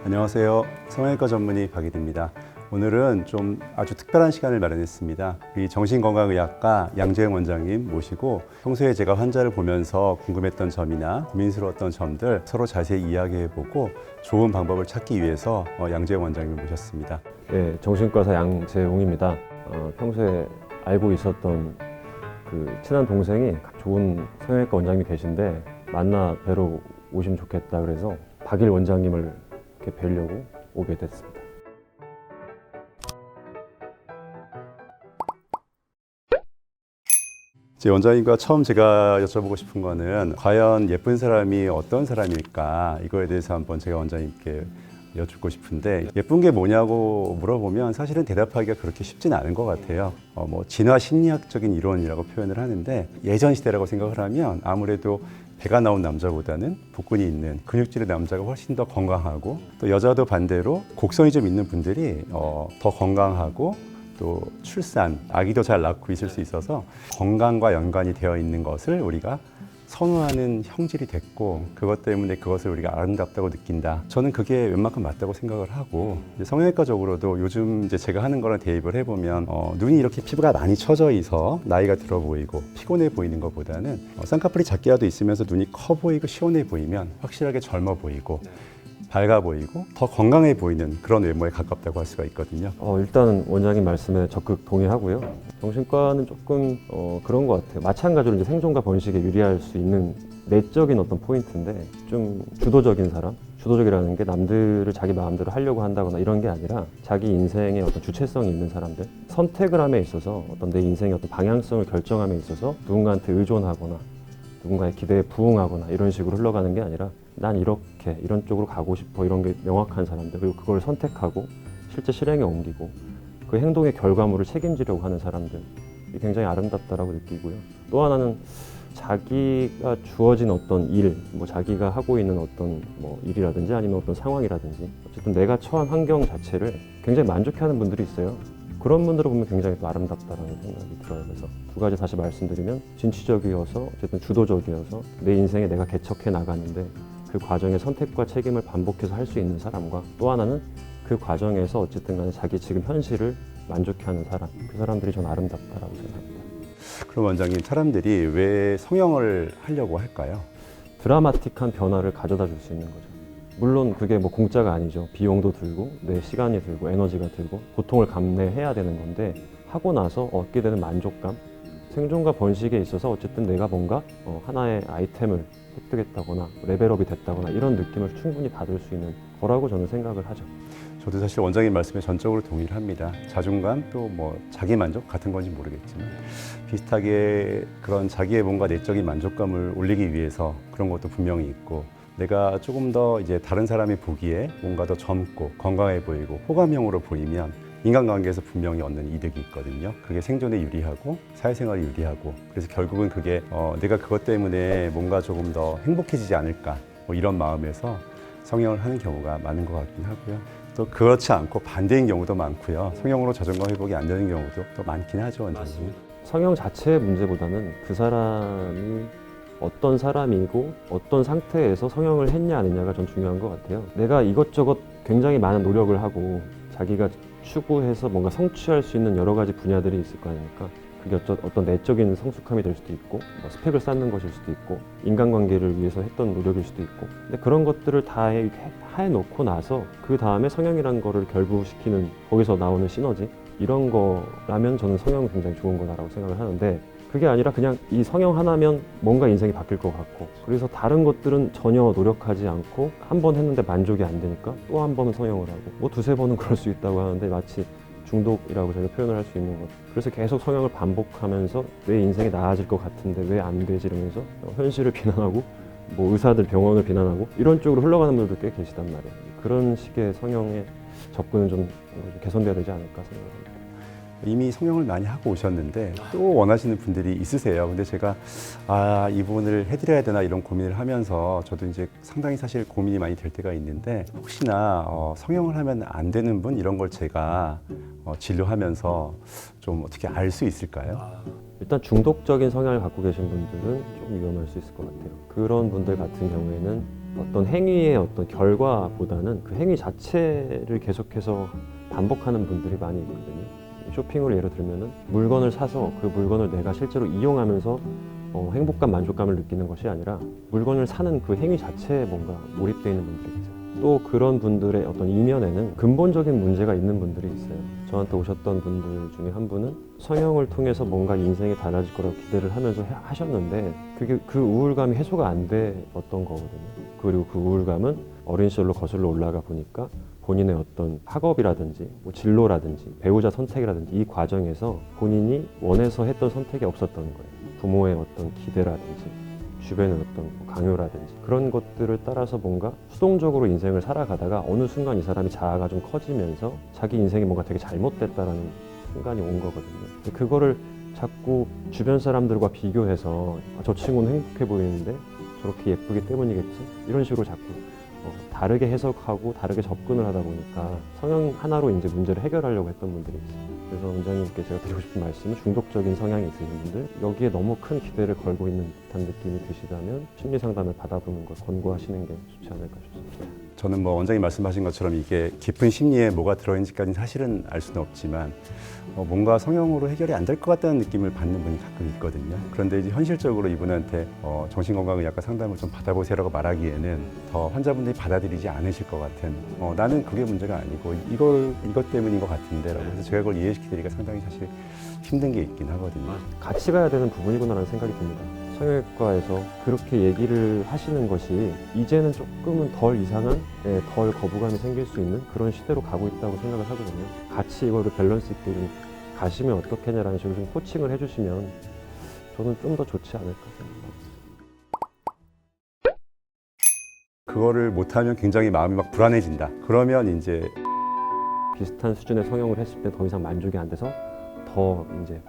안녕하세요. 성형외과 전문의 박일입니다. 오늘은 좀 아주 특별한 시간을 마련했습니다. 우리 정신건강의학과 양재영 원장님 모시고 평소에 제가 환자를 보면서 궁금했던 점이나 고민스러웠던 점들 서로 자세히 이야기해보고 좋은 방법을 찾기 위해서 양재영 원장님을 모셨습니다. 네, 정신과사 양재용입니다. 평소에 알고 있었던 그 친한 동생이 좋은 성형외과 원장님이 계신데 만나 뵈러 오시면 좋겠다 그래서 박일 원장님을 이렇게 뵈려고 오게 됐습니다. 제 원장님과 처음 제가 여쭤보고 싶은 거는 과연 예쁜 사람이 어떤 사람일까 이거에 대해서 한번 제가 원장님께 여쭙고 싶은데 예쁜 게 뭐냐고 물어보면 사실은 대답하기가 그렇게 쉽지는 않은 것 같아요. 진화 심리학적인 이론이라고 표현을 하는데 예전 시대라고 생각을 하면 아무래도 배가 나온 남자보다는 복근이 있는 근육질의 남자가 훨씬 더 건강하고 또 여자도 반대로 곡선이 좀 있는 분들이 더 건강하고 또 출산, 아기도 잘 낳고 있을 수 있어서 건강과 연관이 되어 있는 것을 우리가 선호하는 형질이 됐고 그것 때문에 그것을 우리가 아름답다고 느낀다. 저는 그게 웬만큼 맞다고 생각을 하고 성형외과적으로도 요즘 이제 제가 하는 거랑 대입을 해보면 눈이 이렇게 피부가 많이 처져 있어 나이가 들어 보이고 피곤해 보이는 것보다는 쌍꺼풀이 작게라도 있으면서 눈이 커 보이고 시원해 보이면 확실하게 젊어 보이고 밝아 보이고 더 건강해 보이는 그런 외모에 가깝다고 할 수가 있거든요. 일단 원장님 말씀에 적극 동의하고요. 정신과는 조금 그런 것 같아요. 마찬가지로 이제 생존과 번식에 유리할 수 있는 내적인 어떤 포인트인데 좀 주도적인 사람, 주도적이라는 게 남들을 자기 마음대로 하려고 한다거나 이런 게 아니라 자기 인생의 어떤 주체성이 있는 사람들, 선택을 함에 있어서 어떤 내 인생의 어떤 방향성을 결정함에 있어서 누군가한테 의존하거나 누군가의 기대에 부응하거나 이런 식으로 흘러가는 게 아니라 난 이렇게 이런 쪽으로 가고 싶어 이런 게 명확한 사람들, 그리고 그걸 선택하고 실제 실행에 옮기고 그 행동의 결과물을 책임지려고 하는 사람들이 굉장히 아름답다라고 느끼고요. 또 하나는 자기가 주어진 어떤 일, 자기가 하고 있는 어떤 일이라든지 아니면 어떤 상황이라든지 어쨌든 내가 처한 환경 자체를 굉장히 만족해하는 분들이 있어요. 그런 분들을 보면 굉장히 또 아름답다라는 생각이 들어요. 그래서 두 가지 다시 말씀드리면 진취적이어서 어쨌든 주도적이어서 내 인생에 내가 개척해 나가는데 그 과정의 선택과 책임을 반복해서 할 수 있는 사람과 또 하나는 그 과정에서 어쨌든 간에 자기 지금 현실을 만족해하는 사람, 그 사람들이 전 아름답다라고 생각합니다. 그럼 원장님, 사람들이 왜 성형을 하려고 할까요? 드라마틱한 변화를 가져다 줄 수 있는 거죠. 물론 그게 공짜가 아니죠. 비용도 들고 내 시간이 들고 에너지가 들고 고통을 감내해야 되는 건데 하고 나서 얻게 되는 만족감, 생존과 번식에 있어서 어쨌든 내가 뭔가 하나의 아이템을 획득했다거나 레벨업이 됐다거나 이런 느낌을 충분히 받을 수 있는 거라고 저는 생각을 하죠. 저도 사실 원장님 말씀에 전적으로 동의를 합니다. 자존감 또 자기 만족 같은 건지 모르겠지만 비슷하게 그런 자기의 뭔가 내적인 만족감을 올리기 위해서 그런 것도 분명히 있고 내가 조금 더 이제 다른 사람이 보기에 뭔가 더 젊고 건강해 보이고 호감형으로 보이면 인간관계에서 분명히 얻는 이득이 있거든요. 그게 생존에 유리하고 사회생활에 유리하고 그래서 결국은 그게 내가 그것 때문에 뭔가 조금 더 행복해지지 않을까 이런 마음에서 성형을 하는 경우가 많은 것 같긴 하고요. 또 그렇지 않고 반대인 경우도 많고요. 성형으로 자존감 회복이 안 되는 경우도 또 많긴 하죠. 원장님. 성형 자체의 문제보다는 그 사람이 어떤 사람이고 어떤 상태에서 성형을 했냐 안 했냐가 전 중요한 것 같아요. 내가 이것저것 굉장히 많은 노력을 하고 자기가 추구해서 뭔가 성취할 수 있는 여러 가지 분야들이 있을 거 아닙니까? 그게 어떤 내적인 성숙함이 될 수도 있고 스펙을 쌓는 것일 수도 있고 인간관계를 위해서 했던 노력일 수도 있고 근데 그런 것들을 다 해놓고 나서 그 다음에 성형이라는 거를 결부시키는 거기서 나오는 시너지 이런 거라면 저는 성형은 굉장히 좋은 거다라고 생각을 하는데 그게 아니라 그냥 이 성형 하나면 뭔가 인생이 바뀔 것 같고 그래서 다른 것들은 전혀 노력하지 않고 한 번 했는데 만족이 안 되니까 또 한 번은 성형을 하고 두세 번은 그럴 수 있다고 하는데 마치 중독이라고 저희가 표현을 할 수 있는 것. 그래서 계속 성형을 반복하면서 내 인생이 나아질 것 같은데 왜 안 되지 이러면서 현실을 비난하고 의사들 병원을 비난하고 이런 쪽으로 흘러가는 분들도 꽤 계시단 말이에요. 그런 식의 성형의 접근은 좀 개선돼야 되지 않을까 생각합니다. 이미 성형을 많이 하고 오셨는데 또 원하시는 분들이 있으세요. 근데 제가 이 부분을 해드려야 되나 이런 고민을 하면서 저도 이제 상당히 사실 고민이 많이 될 때가 있는데 혹시나 성형을 하면 안 되는 분 이런 걸 제가 진료하면서 좀 어떻게 알 수 있을까요? 일단 중독적인 성향을 갖고 계신 분들은 좀 위험할 수 있을 것 같아요. 그런 분들 같은 경우에는 어떤 행위의 어떤 결과보다는 그 행위 자체를 계속해서 반복하는 분들이 많이 있거든요. 쇼핑으로 예를 들면은 물건을 사서 그 물건을 내가 실제로 이용하면서 행복감, 만족감을 느끼는 것이 아니라 물건을 사는 그 행위 자체에 뭔가 몰입되어 있는 분들이 있어요. 또 그런 분들의 어떤 이면에는 근본적인 문제가 있는 분들이 있어요. 저한테 오셨던 분들 중에 한 분은 성형을 통해서 뭔가 인생이 달라질 거라고 기대를 하면서 하셨는데 그게 그 우울감이 해소가 안 되었던 거거든요. 그리고 그 우울감은 어린 시절로 거슬러 올라가 보니까 본인의 어떤 학업이라든지 뭐 진로라든지 배우자 선택이라든지 이 과정에서 본인이 원해서 했던 선택이 없었던 거예요. 부모의 어떤 기대라든지 주변의 어떤 강요라든지 그런 것들을 따라서 뭔가 수동적으로 인생을 살아가다가 어느 순간 이 사람이 자아가 좀 커지면서 자기 인생이 뭔가 되게 잘못됐다라는 순간이 온 거거든요. 근데 그거를 자꾸 주변 사람들과 비교해서 저 친구는 행복해 보이는데 저렇게 예쁘기 때문이겠지? 이런 식으로 자꾸 다르게 해석하고 다르게 접근을 하다 보니까 성형 하나로 이제 문제를 해결하려고 했던 분들이 있어요. 그래서 원장님께 제가 드리고 싶은 말씀은 중독적인 성향이 있으신 분들 여기에 너무 큰 기대를 걸고 있는 듯한 느낌이 드시다면 심리 상담을 받아보는 걸 권고하시는 게 좋지 않을까 싶습니다. 저는 뭐 원장님 말씀하신 것처럼 이게 깊은 심리에 뭐가 들어있는지까지는 사실은 알 수는 없지만 뭔가 성형으로 해결이 안 될 것 같다는 느낌을 받는 분이 가끔 있거든요. 그런데 이제 현실적으로 이분한테 정신건강의학과 상담을 좀 받아보세요라고 말하기에는 더 환자분들이 받아들이지 않으실 것 같은 나는 그게 문제가 아니고 이것 때문인 것 같은데라고 해서 제가 그걸 이해시키기가 상당히 사실 힘든 게 있긴 하거든요. 같이 가야 되는 부분이구나라는 생각이 듭니다. 성형외과에서 그렇게 얘기를 하시는 것이 이제는 조금은 덜 이상한, 덜 거부감이 생길 수 있는 그런 시대로 가고 있다고 생각을 하거든요. 같이 이거를 밸런스 있게 좀 가시면 어떻겠냐라는 식으로 좀 코칭을 해주시면 저는 좀 더 좋지 않을까 생각합니다. 그거를 못하면 굉장히 마음이 막 불안해진다. 그러면 이제 비슷한 수준의 성형을 했을 때 더 이상 만족이 안 돼서 더 이제